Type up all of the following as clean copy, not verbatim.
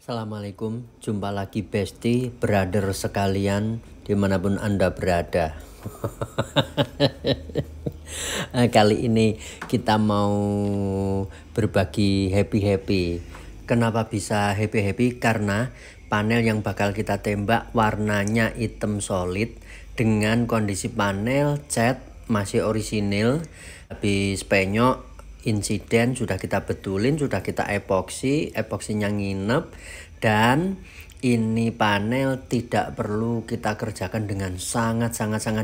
Assalamualaikum, jumpa lagi Besti, brother sekalian dimanapun Anda berada. Kali ini kita mau berbagi happy-happy. Kenapa bisa happy-happy? Karena panel yang bakal kita tembak warnanya hitam solid dengan kondisi panel cat masih orisinil, habis penyok insiden sudah kita betulin, sudah kita epoksinya nginep, dan ini panel tidak perlu kita kerjakan dengan sangat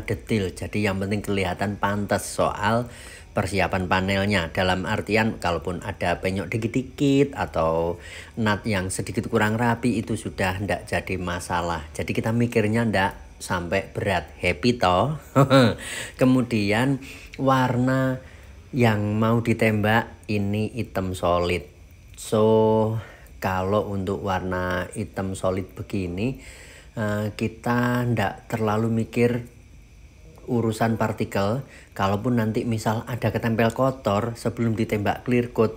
detail. Jadi yang penting kelihatan pantas soal persiapan panelnya. Dalam artian kalaupun ada penyok dikit-dikit atau nut yang sedikit kurang rapi itu sudah tidak jadi masalah. Jadi kita mikirnya tidak sampai berat, happy toh. Kemudian warna yang mau ditembak ini hitam solid. So kalau untuk warna hitam solid begini kita ndak terlalu mikir urusan partikel. Kalaupun nanti misal ada ketempel kotor sebelum ditembak clear coat,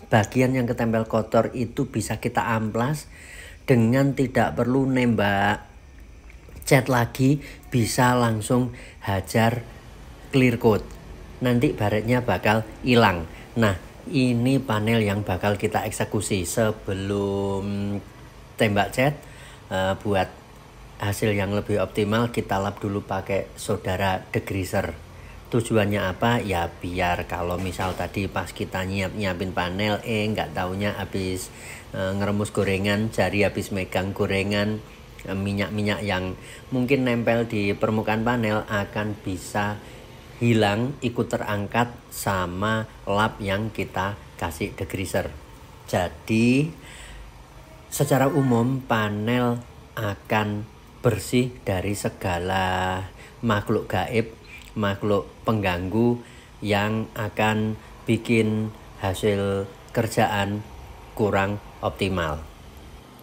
bagian yang ketempel kotor itu bisa kita amplas dengan tidak perlu nembak cat lagi, bisa langsung hajar clear coat. Nanti baretnya bakal hilang. Nah, ini panel yang bakal kita eksekusi sebelum tembak cat. Buat hasil yang lebih optimal kita lap dulu pakai saudara degreaser. Tujuannya apa? Ya biar kalau misal tadi pas kita nyiapin panel nggak taunya habis ngeremus gorengan, jari habis megang gorengan, minyak-minyak yang mungkin nempel di permukaan panel akan bisa hilang, ikut terangkat sama lap yang kita kasih degreaser. Jadi secara umum panel akan bersih dari segala makhluk gaib, makhluk pengganggu yang akan bikin hasil kerjaan kurang optimal.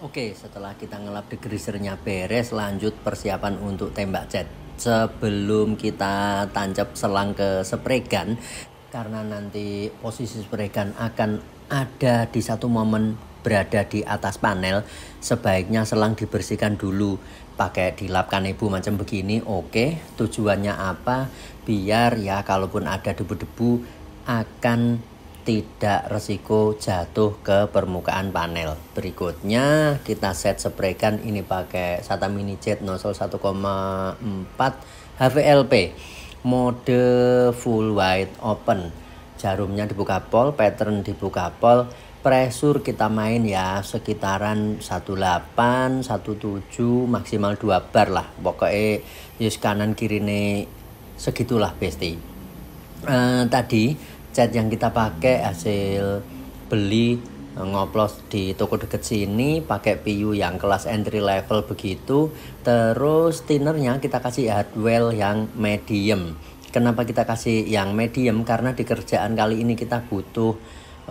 Oke, setelah kita ngelap degreasernya beres, lanjut persiapan untuk tembak cat. Sebelum kita tancap selang ke spray gun, karena nanti posisi spray gun akan ada di satu momen berada di atas panel, sebaiknya selang dibersihkan dulu pakai dilap kanebo macam begini. Oke, tujuannya apa? Biar ya kalaupun ada debu-debu akan tidak resiko jatuh ke permukaan panel. Berikutnya kita set spray gun ini pakai SATA Mini Jet nozzle 1,4 HVLP mode full wide open. Jarumnya dibuka pol, pattern dibuka pol, pressure kita main ya sekitaran 18, 17, maksimal 2 bar lah. Pokoknya yus kanan kiri nih segitulah Besti. Tadi cat yang kita pakai hasil beli ngoplos di toko deket sini, pakai PU yang kelas entry level begitu. Terus thinnernya kita kasih hardwell yang medium. Kenapa kita kasih yang medium? Karena di kerjaan kali ini kita butuh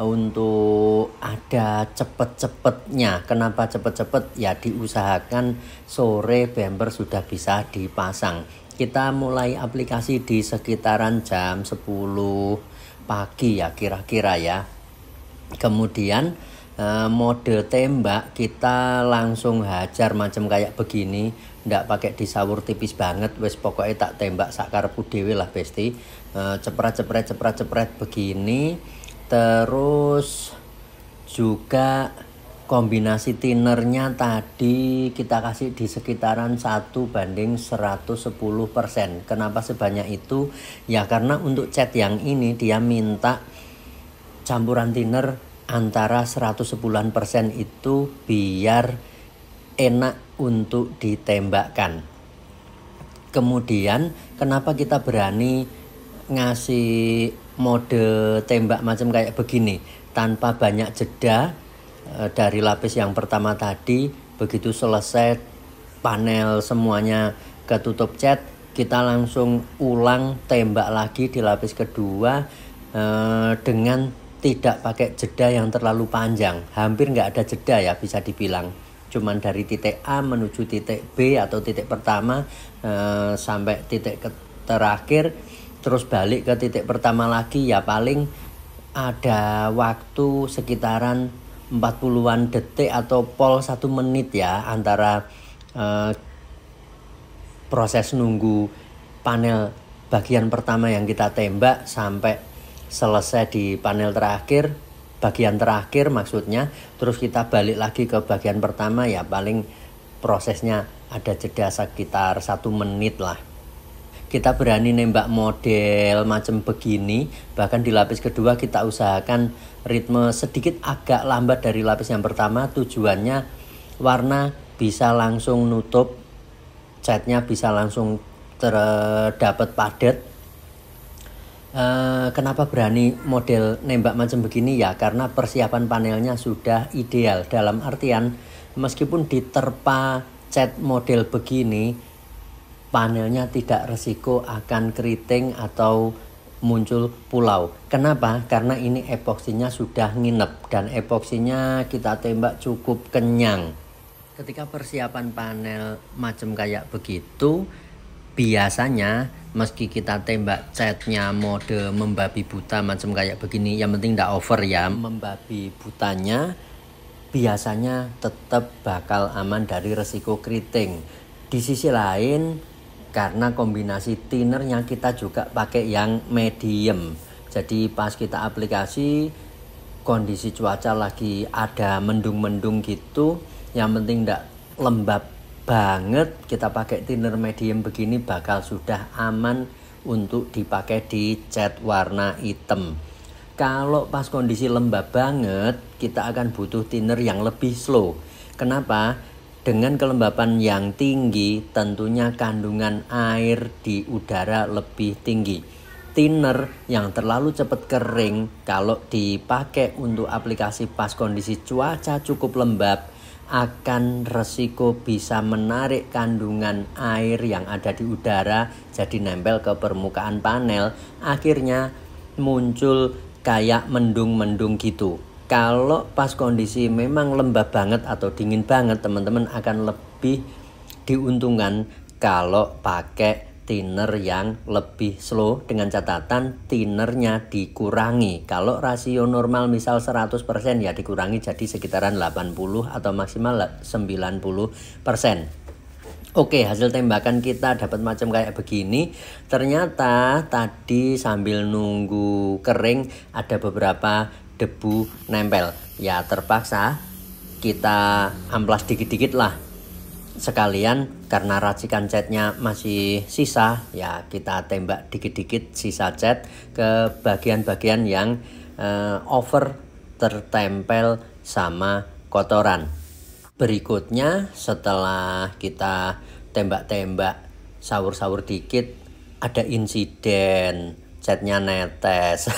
untuk ada cepet-cepetnya. Kenapa cepet-cepet? Ya diusahakan sore bumper sudah bisa dipasang. Kita mulai aplikasi di sekitaran jam 10 pagi ya kira-kira ya. Kemudian mode tembak kita langsung hajar macam kayak begini, ndak pakai disawur tipis banget, wes pokoknya tak tembak sakarepku dhewe lah Besti. Cepret begini. Terus juga kombinasi thinnernya tadi kita kasih di sekitaran 1:110%. Kenapa sebanyak itu? Ya karena untuk cat yang ini dia minta campuran thinner antara 110% itu biar enak untuk ditembakkan. Kemudian kenapa kita berani ngasih mode tembak macam kayak begini tanpa banyak jeda? Dari lapis yang pertama tadi, begitu selesai panel semuanya ketutup cat, kita langsung ulang tembak lagi di lapis kedua dengan tidak pakai jeda yang terlalu panjang. Hampir nggak ada jeda ya bisa dibilang. Cuman dari titik A menuju titik B atau titik pertama sampai titik terakhir, terus balik ke titik pertama lagi, ya paling ada waktu sekitaran 40-an detik atau pol 1 menit ya antara proses nunggu panel bagian pertama yang kita tembak sampai selesai di panel terakhir, bagian terakhir maksudnya. Terus kita balik lagi ke bagian pertama, ya paling prosesnya ada jeda sekitar 1 menit lah. Kita berani nembak model macam begini, bahkan di lapis kedua kita usahakan ritme sedikit agak lambat dari lapis yang pertama. Tujuannya warna bisa langsung nutup, catnya bisa langsung terdapat padat. Kenapa berani model nembak macam begini ya? Karena persiapan panelnya sudah ideal. Dalam artian meskipun diterpa cat model begini, panelnya tidak resiko akan keriting atau muncul pulau. Kenapa? Karena ini epoksinya sudah nginep dan epoksinya kita tembak cukup kenyang. Ketika persiapan panel macam kayak begitu, biasanya meski kita tembak catnya mode membabi buta macam kayak begini, yang penting tidak over ya, membabi butanya biasanya tetap bakal aman dari resiko keriting. Di sisi lain, karena kombinasi thinnernya kita juga pakai yang medium, jadi pas kita aplikasi kondisi cuaca lagi ada mendung-mendung gitu, yang penting tidak lembab banget, kita pakai thinner medium begini bakal sudah aman untuk dipakai di cat warna hitam. Kalau pas kondisi lembab banget, kita akan butuh thinner yang lebih slow. Kenapa? Dengan kelembapan yang tinggi, tentunya kandungan air di udara lebih tinggi. Thinner yang terlalu cepat kering kalau dipakai untuk aplikasi pas kondisi cuaca cukup lembab, akan resiko bisa menarik kandungan air yang ada di udara jadi nempel ke permukaan panel, akhirnya muncul kayak mendung-mendung gitu. Kalau pas kondisi memang lembab banget atau dingin banget, teman-teman akan lebih diuntungkan kalau pakai thinner yang lebih slow, dengan catatan thinnernya dikurangi. Kalau rasio normal misal 100% ya dikurangi jadi sekitaran 80 atau maksimal 90%. Oke, hasil tembakan kita dapat macam kayak begini. Ternyata tadi sambil nunggu kering ada beberapa debu nempel. Ya terpaksa kita amplas dikit-dikit lah. Sekalian karena racikan catnya masih sisa, ya kita tembak dikit-dikit sisa cat ke bagian-bagian yang over tertempel sama kotoran. Berikutnya setelah kita tembak-tembak saur-saur dikit, ada insiden catnya netes.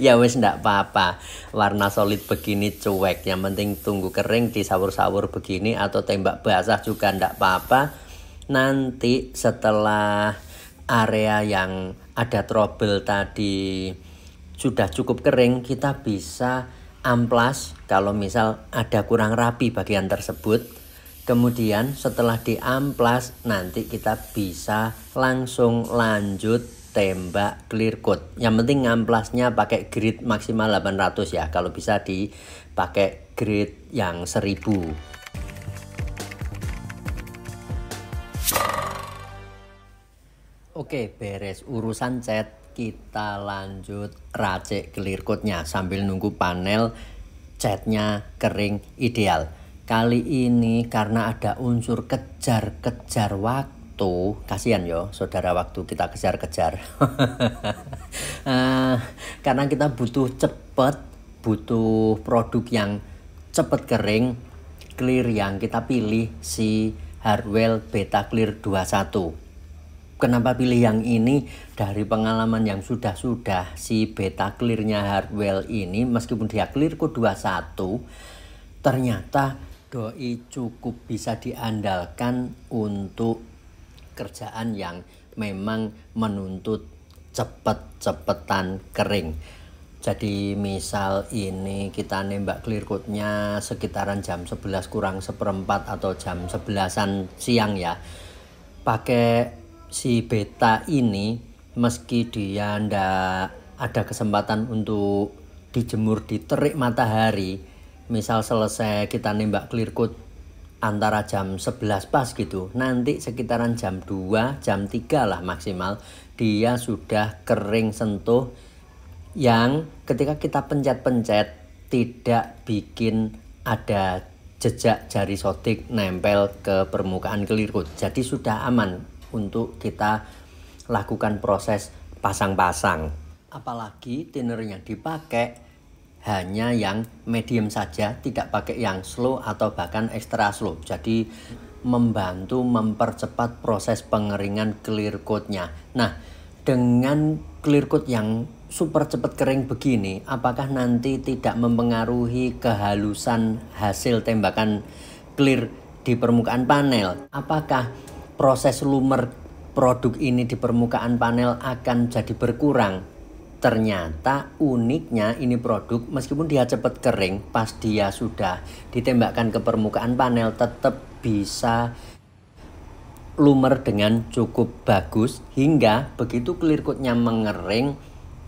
Ya wes ndak apa-apa, warna solid begini cuek, yang penting tunggu kering disaur-saur begini atau tembak basah juga ndak apa-apa. Nanti setelah area yang ada trouble tadi sudah cukup kering, kita bisa amplas kalau misal ada kurang rapi bagian tersebut. Kemudian setelah diamplas nanti kita bisa langsung lanjut tembak clear coat. Yang penting amplasnya pakai grit maksimal 800 ya, kalau bisa dipakai grit yang 1000. Oke, beres urusan cat, kita lanjut racik clear coatnya sambil nunggu panel catnya kering ideal. Kali ini karena ada unsur kejar-kejar waktu, kasihan yo saudara, waktu kita kejar-kejar. Karena kita butuh cepet, butuh produk yang cepet kering, clear yang kita pilih si Hardwell Beta Clear 21. Kenapa pilih yang ini? Dari pengalaman yang sudah-sudah, si Beta Clearnya Hardwell ini meskipun dia clear code 21, ternyata doi cukup bisa diandalkan untuk kerjaan yang memang menuntut cepet-cepetan kering. Jadi misal ini kita nembak clear coat-nya sekitaran jam 11 kurang seperempat atau jam 11-an siang ya. Pakai si Beta ini, meski dia ndak ada kesempatan untuk dijemur di terik matahari, misal selesai kita nembak clear coat antara jam 11 pas gitu, nanti sekitaran jam 2, jam 3 lah maksimal, dia sudah kering sentuh, yang ketika kita pencet-pencet tidak bikin ada jejak jari sodik nempel ke permukaan clear coat. Jadi sudah aman untuk kita lakukan proses pasang-pasang. Apalagi thinnernya dipakai hanya yang medium saja, tidak pakai yang slow atau bahkan extra slow. Jadi membantu mempercepat proses pengeringan clear coatnya. Nah, dengan clear coat yang super cepat kering begini, apakah nanti tidak mempengaruhi kehalusan hasil tembakan clear di permukaan panel? Apakah proses lumer produk ini di permukaan panel akan jadi berkurang? Ternyata uniknya ini produk meskipun dia cepat kering, pas dia sudah ditembakkan ke permukaan panel tetap bisa lumer dengan cukup bagus, hingga begitu clear coatnya mengering,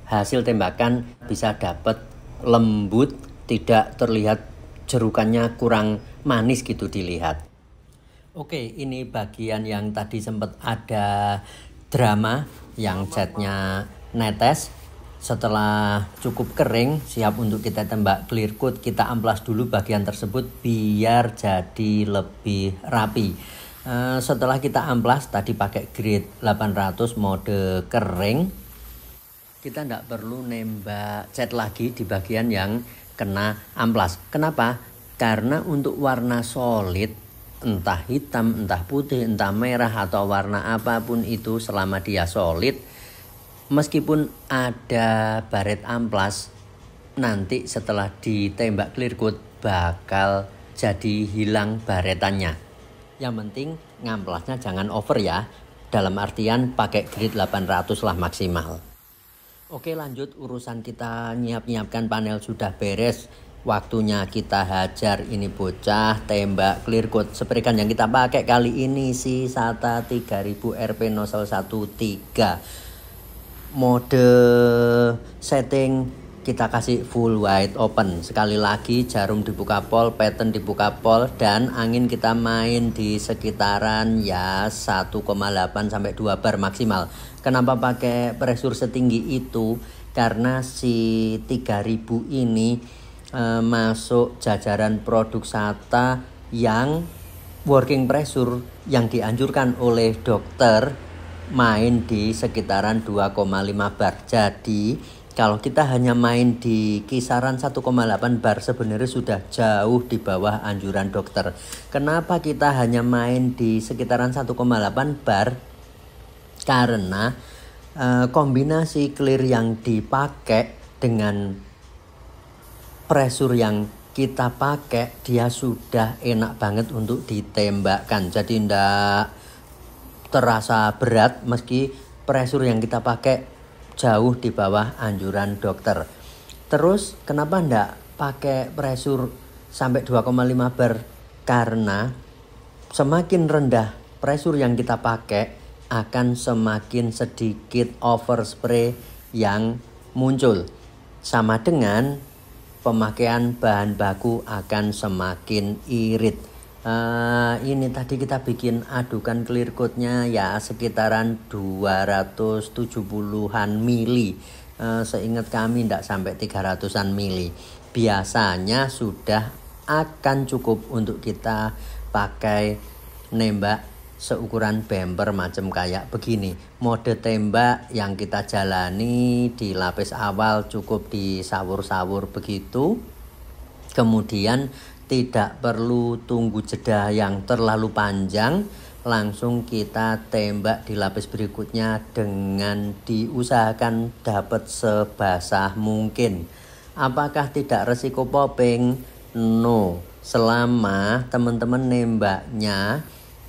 hasil tembakan bisa dapat lembut, tidak terlihat jerukannya kurang manis gitu dilihat. Oke, ini bagian yang tadi sempat ada drama yang catnya netes. Setelah cukup kering, siap untuk kita tembak clear coat, kita amplas dulu bagian tersebut biar jadi lebih rapi. Setelah kita amplas, tadi pakai grade 800 mode kering, kita tidak perlu nembak cat lagi di bagian yang kena amplas. Kenapa? Karena untuk warna solid, entah hitam, entah putih, entah merah, atau warna apapun itu, selama dia solid, meskipun ada baret amplas, nanti setelah ditembak clear coat bakal jadi hilang baretannya. Yang penting ngamplasnya jangan over ya, dalam artian pakai grade 800 lah maksimal. Oke, lanjut urusan kita nyiapkan panel sudah beres. Waktunya kita hajar ini bocah tembak clear coat. Spray gun yang kita pakai kali ini si SATA 3000 RP 0113. Mode setting kita kasih full wide open. Sekali lagi jarum dibuka pol, pattern dibuka pol, dan angin kita main di sekitaran ya 1,8 sampai 2 bar maksimal. Kenapa pakai pressure setinggi itu? Karena si 3000 ini masuk jajaran produk SATA yang working pressure yang dianjurkan oleh dokter main di sekitaran 2,5 bar. Jadi kalau kita hanya main di kisaran 1,8 bar sebenarnya sudah jauh di bawah anjuran dokter. Kenapa kita hanya main di sekitaran 1,8 bar? Karena kombinasi clear yang dipakai dengan pressure yang kita pakai, dia sudah enak banget untuk ditembakkan. Jadi tidak terasa berat meski pressure yang kita pakai jauh di bawah anjuran dokter. Terus kenapa enggak pakai pressure sampai 2,5 bar? Karena semakin rendah pressure yang kita pakai akan semakin sedikit overspray yang muncul. Sama dengan pemakaian bahan baku akan semakin irit. Ini tadi kita bikin adukan clear coatnya ya sekitaran 270-an mili. Seingat kami tidak sampai 300-an mili. Biasanya sudah akan cukup untuk kita pakai nembak seukuran bumper macam kayak begini. Mode tembak yang kita jalani di lapis awal cukup disawur-sawur begitu. Kemudian tidak perlu tunggu jeda yang terlalu panjang, langsung kita tembak di lapis berikutnya dengan diusahakan dapat sebasah mungkin. Apakah tidak resiko popping? No, selama teman-teman nembaknya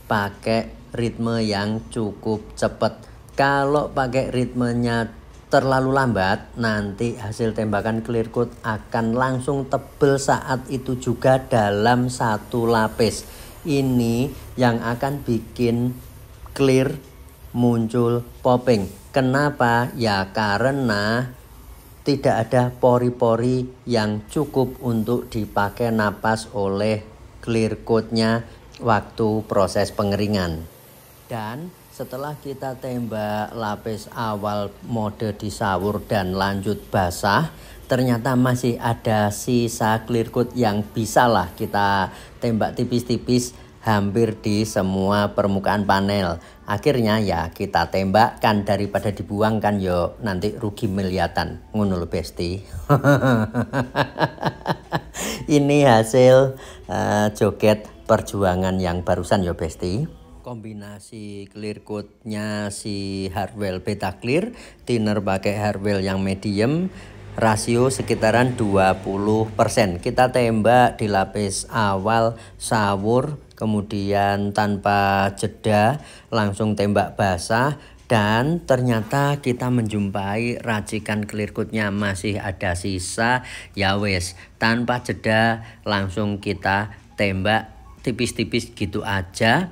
pakai ritme yang cukup cepat. Kalau pakai ritmenya terlalu lambat, nanti hasil tembakan clear coat akan langsung tebel saat itu juga dalam satu lapis. Ini yang akan bikin clear muncul popping. Kenapa? Ya karena tidak ada pori-pori yang cukup untuk dipakai napas oleh clear coat-nya waktu proses pengeringan. Dan setelah kita tembak lapis awal mode disawur dan lanjut basah, ternyata masih ada sisa clear coat yang bisalah kita tembak tipis-tipis hampir di semua permukaan panel. Akhirnya ya kita tembakkan daripada dibuangkan, yo nanti rugi miliatan. Ngono lho Besti. Ini hasil joget perjuangan yang barusan yo Besti. Kombinasi clear coat-nya si Hartwell Beta Clear, thinner pakai Hartwell yang medium, rasio sekitaran 20%. Kita tembak di lapis awal sawur, kemudian tanpa jeda langsung tembak basah, dan ternyata kita menjumpai racikan clear coat-nya masih ada sisa. Ya wes, tanpa jeda langsung kita tembak tipis-tipis gitu aja.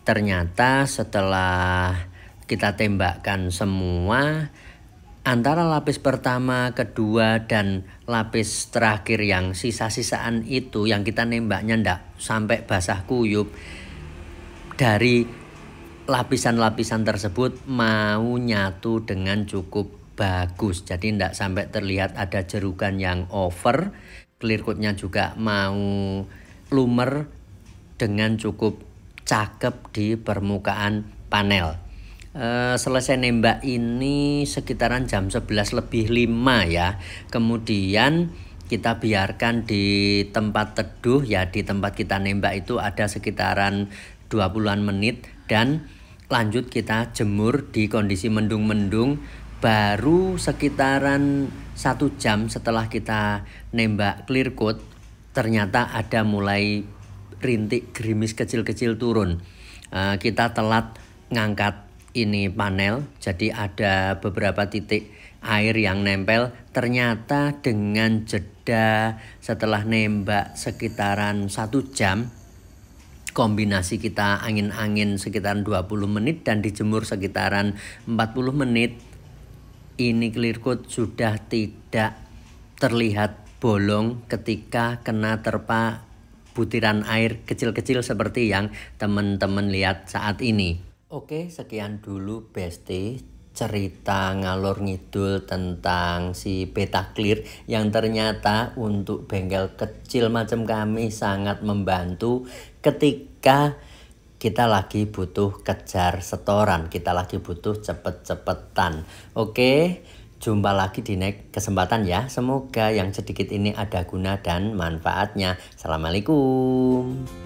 Ternyata setelah kita tembakkan semua, antara lapis pertama, kedua, dan lapis terakhir yang sisa-sisaan itu yang kita nembaknya ndak sampai basah kuyup, dari lapisan-lapisan tersebut mau nyatu dengan cukup bagus. Jadi ndak sampai terlihat ada jerukan yang over. Clear coat-nya juga mau lumer dengan cukup cakep di permukaan panel. Selesai nembak ini sekitaran jam 11 lebih 5 ya. Kemudian kita biarkan di tempat teduh ya, di tempat kita nembak itu ada sekitaran 20-an menit, dan lanjut kita jemur di kondisi mendung-mendung. Baru sekitaran 1 jam setelah kita nembak clear coat, ternyata ada mulai rintik gerimis kecil-kecil turun. Kita telat ngangkat ini panel, jadi ada beberapa titik air yang nempel. Ternyata dengan jeda setelah nembak sekitaran 1 jam, kombinasi kita angin-angin sekitaran 20 menit dan dijemur sekitaran 40 menit, ini clear coat sudah tidak terlihat bolong ketika kena terpa butiran air kecil-kecil seperti yang teman-teman lihat saat ini. Oke, sekian dulu Besti cerita ngalor ngidul tentang si Beta Clear yang ternyata untuk bengkel kecil macam kami sangat membantu ketika kita lagi butuh kejar setoran, kita lagi butuh cepet-cepetan. Oke, jumpa lagi di next kesempatan ya. Semoga yang sedikit ini ada guna dan manfaatnya. Assalamualaikum.